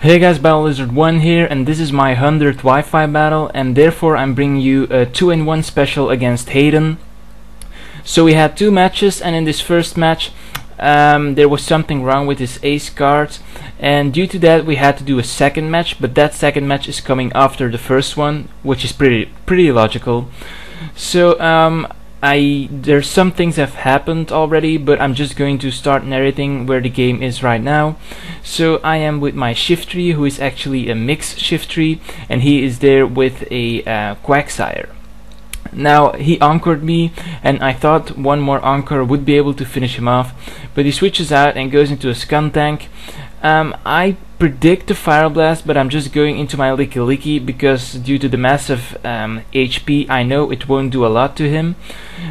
Hey guys, Biolizard1 here, and this is my 100th Wi-Fi battle, and therefore I'm bringing you a 2-in-1 special against Haydun. So we had two matches, and in this first match there was something wrong with his ace cards, and due to that we had to do a second match, but that second match is coming after the first one, which is pretty logical. So there's some things have happened already, but I'm just going to start narrating where the game is right now. So I am with my shift tree, who is actually a mix shift tree, and he is there with a Quagsire. Now he anchored me, and I thought one more anchor would be able to finish him off, but he switches out and goes into a thnk. I predict the Fire Blast, but I'm just going into my Licky Licky because due to the massive HP I know it won't do a lot to him.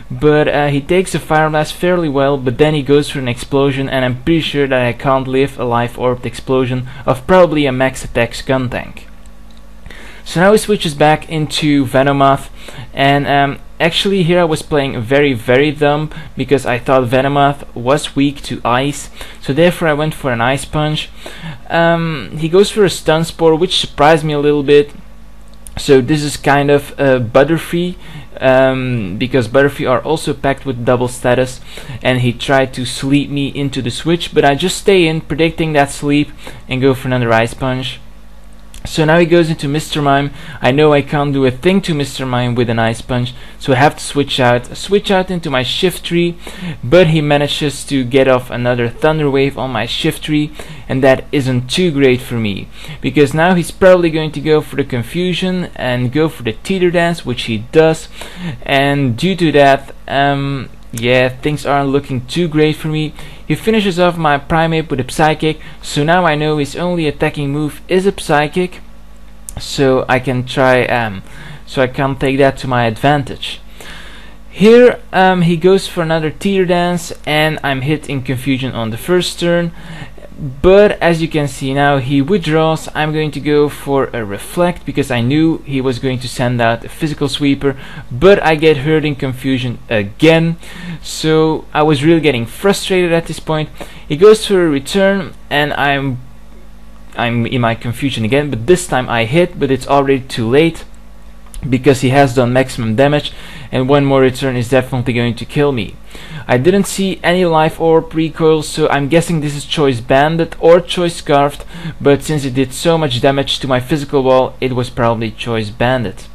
But he takes a Fire Blast fairly well, but then he goes for an explosion, and I'm pretty sure that I can't live a life orbed explosion of probably a max attack thnk. So now he switches back into Venomoth, and actually here I was playing very dumb because I thought Venomoth was weak to ice, so therefore I went for an Ice Punch. He goes for a Stun Spore, which surprised me a little bit. So this is kind of Butterfree, because Butterfree are also packed with double status, and he tried to sleep me into the switch, but I just stay in, predicting that sleep, and go for another Ice Punch. So now he goes into Mr. Mime. I know I can't do a thing to Mr. Mime with an Ice Punch, so I have to switch out into my shift tree, but he manages to get off another Thunder Wave on my shift tree, and that isn't too great for me, because now he's probably going to go for the Confusion and go for the Teeter Dance, which he does, and due to that, yeah, things aren't looking too great for me. He finishes off my Primeape with a Psychic, so now I know his only attacking move is a Psychic, so I can try, so I can take that to my advantage. Here he goes for another Teeter Dance, and I'm hit in Confusion on the first turn. But as you can see now, he withdraws. I'm going to go for a Reflect because I knew he was going to send out a Physical Sweeper, but I get hurt in Confusion again, so I was really getting frustrated at this point. He goes for a Return, and I'm in my Confusion again, but this time I hit, but it's already too late because he has done maximum damage, and one more Return is definitely going to kill me. I didn't see any Life Orb recoil, so I'm guessing this is Choice Banded or Choice Scarfed, but since it did so much damage to my physical wall, it was probably Choice Banded.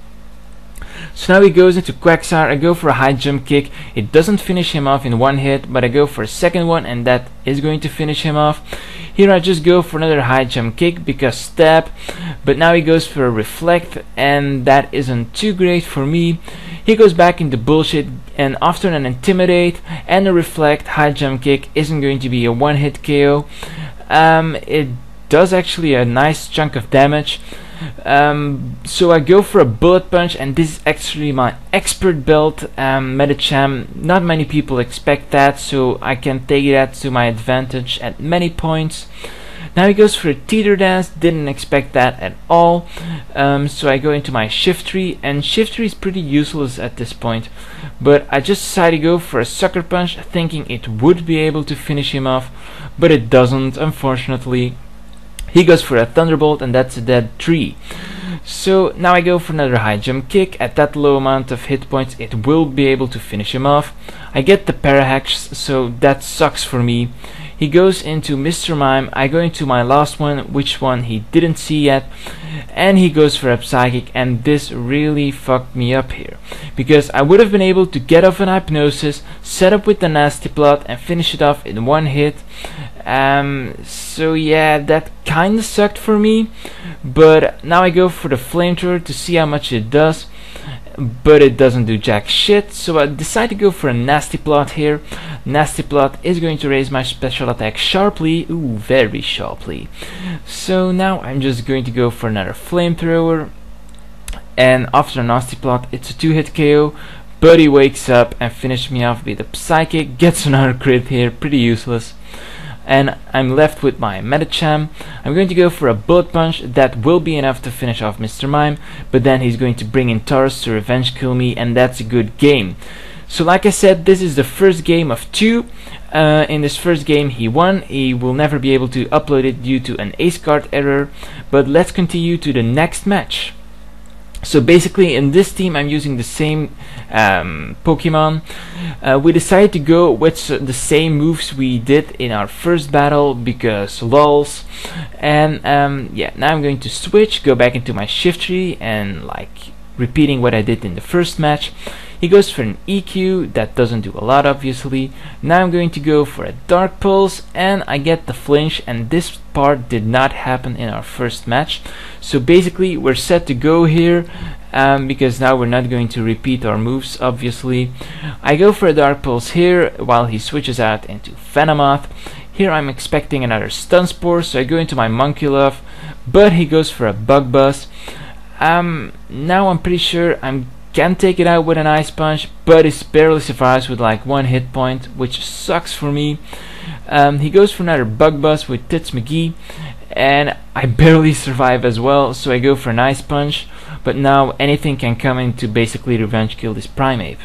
So now he goes into Quagsire. I go for a high jump kick. It doesn't finish him off in one hit, but I go for a second one, and that is going to finish him off. Here I just go for another high jump kick because stab, but now he goes for a Reflect, and that isn't too great for me. He goes back into bullshit, and after an Intimidate and a Reflect, high jump kick isn't going to be a one hit KO. It does actually a nice chunk of damage. So I go for a Bullet Punch, and this is actually my expert belt Medicham. Not many people expect that, so I can take that to my advantage at many points. Now he goes for a Teeter Dance, didn't expect that at all, so I go into my shift tree, and shift tree is pretty useless at this point, but I just decided to go for a Sucker Punch, thinking it would be able to finish him off, but it doesn't, unfortunately. He goes for a Thunderbolt, and that's a dead tree. So now I go for another high jump kick. At that low amount of hit points, it will be able to finish him off. I get the Parahax, so that sucks for me. He goes into Mr. Mime. I go into my last one, which one he didn't see yet, and he goes for a Psychic, and this really fucked me up here, because I would have been able to get off an Hypnosis, set up with the Nasty Plot, and finish it off in one hit. So yeah, that kinda sucked for me, but now I go for the Flamethrower to see how much it does, but it doesn't do jack shit, so I decide to go for a Nasty Plot here. Nasty Plot is going to raise my special attack sharply, ooh, very sharply. So now I'm just going to go for another Flamethrower, and after a Nasty Plot it's a 2-hit KO, but he wakes up and finishes me off with a Psychic, gets another crit here, pretty useless. And I'm left with my Medicham. I'm going to go for a Bullet Punch. That will be enough to finish off Mr. Mime, but then he's going to bring in Taurus to revenge kill me, and that's a good game. So like I said, this is the first game of 2. In this first game he won. He will never be able to upload it due to an acecard error, but let's continue to the next match. So basically in this team I'm using the same Pokemon. We decided to go with the same moves we did in our first battle because lols. And yeah, now I'm going to switch, go back into my shift tree and like repeating what I did in the first match. He goes for an EQ, that doesn't do a lot obviously. Now I'm going to go for a Dark Pulse and I get the flinch, and this part did not happen in our first match. So basically we're set to go here because now we're not going to repeat our moves obviously. I go for a Dark Pulse here while he switches out into Venomoth. Here I'm expecting another Stun Spore, so I go into my Monkey Love, but he goes for a Bug Buzz. Now I'm pretty sure I can take it out with an Ice Punch, but it barely survives with like 1 hit point, which sucks for me. He goes for another Bug Buzz with Tits McGee, and I barely survive as well, so I go for an Ice Punch, but now anything can come in to basically revenge kill this Primeape.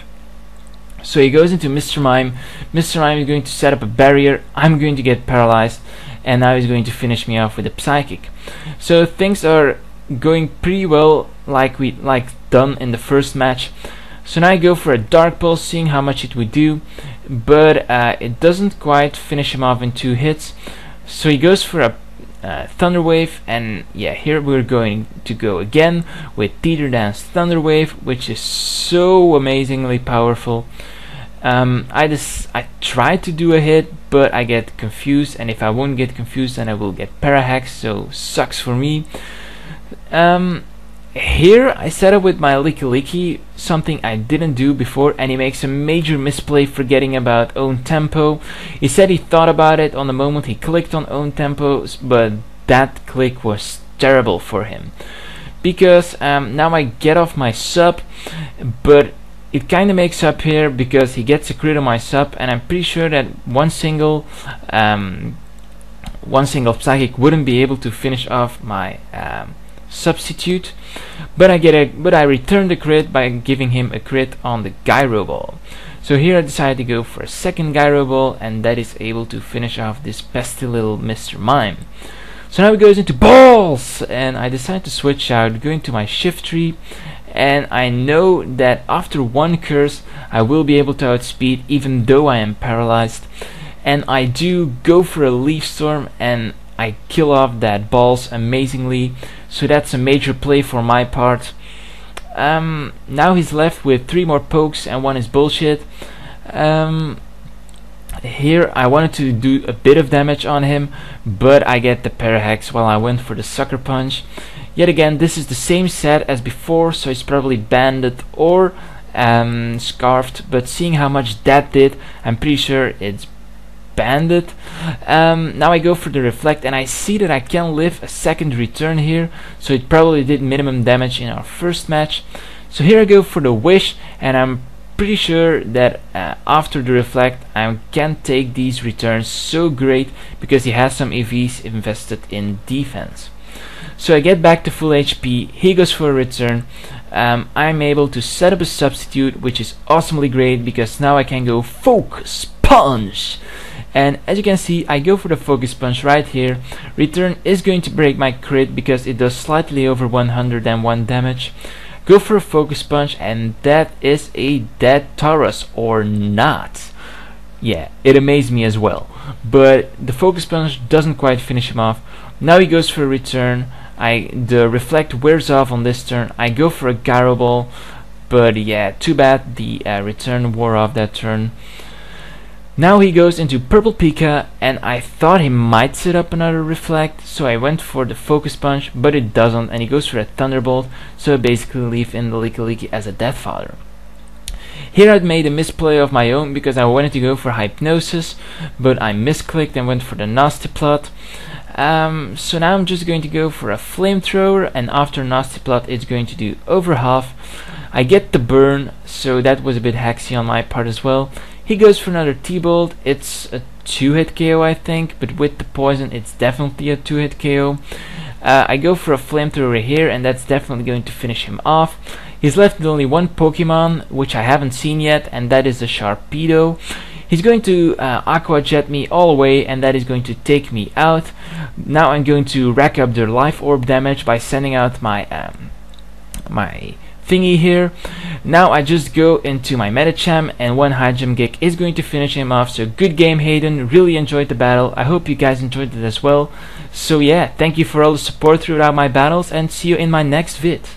So he goes into Mr. Mime. Mr. Mime is going to set up a barrier, I'm going to get paralyzed, and now he's going to finish me off with a Psychic. So things are going pretty well, like done in the first match. So now I go for a Dark Pulse, seeing how much it would do, but it doesn't quite finish him off in 2 hits. So he goes for a Thunder Wave, and yeah, here we're going to go again with Teeter Dance Thunder Wave, which is so amazingly powerful. I tried to do a hit, but I get confused, and if I won't get confused then I will get Parahex, so sucks for me. Here I set up with my Licky Licky, something I didn't do before, and he makes a major misplay forgetting about own tempo. He said he thought about it on the moment he clicked on own tempo, but that click was terrible for him. Because now I get off my sub, but it kinda makes up here because he gets a crit on my sub, and I'm pretty sure that one single Psychic wouldn't be able to finish off my substitute, but I return the crit by giving him a crit on the Gyro Ball. So here I decided to go for a second Gyro Ball, and that is able to finish off this pesky little Mr. Mime. So now it goes into balls, and I decide to switch out, go into my shift tree, and I know that after 1 curse I will be able to outspeed even though I am paralyzed, and I do go for a Leaf Storm and I kill off that balls amazingly, so that's a major play for my part. Now he's left with 3 more pokes and 1 is bullshit. Here I wanted to do a bit of damage on him, but I get the Parahex while I went for the Sucker Punch. Yet again, this is the same set as before, so it's probably banded or scarfed, but seeing how much that did, I'm pretty sure it's banded. Now I go for the Reflect, and I see that I can live a second return here, so it probably did minimum damage in our first match. So here I go for the Wish, and I'm pretty sure that after the Reflect I can take these returns so great because he has some EVs invested in defense. So I get back to full HP, he goes for a return. I'm able to set up a substitute, which is awesomely great because now I can go Focus Punch. And as you can see, I go for the Focus Punch right here. Return is going to break my crit because it does slightly over 101 damage. Go for a Focus Punch, and that is a dead Taurus, or not. Yeah, it amazed me as well. But the Focus Punch doesn't quite finish him off. Now he goes for a return. The Reflect wears off on this turn. I go for a Gyro Ball, but yeah, too bad the return wore off that turn. Now he goes into Purple Pika, and I thought he might set up another Reflect, so I went for the Focus Punch, but it doesn't, and he goes for a Thunderbolt, so I basically leave in the Licky Licky as a Deathfather. Here I'd made a misplay of my own because I wanted to go for Hypnosis, but I misclicked and went for the Nasty Plot. So now I'm just going to go for a Flamethrower, and after Nasty Plot it's going to do over half. I get the burn, so that was a bit hacksy on my part as well. He goes for another T-Bolt. It's a 2-hit KO I think, but with the poison it's definitely a 2-hit KO. I go for a Flamethrower here, and that's definitely going to finish him off. He's left with only one Pokemon, which I haven't seen yet, and that is the Sharpedo. He's going to Aqua Jet me all the way, and that is going to take me out. Now I'm going to rack up their Life Orb damage by sending out my my thingy here. Now I just go into my Medicham, and one High Jump Kick is going to finish him off. So good game, Haydun. Really enjoyed the battle. I hope you guys enjoyed it as well. So yeah, thank you for all the support throughout my battles, and see you in my next vid.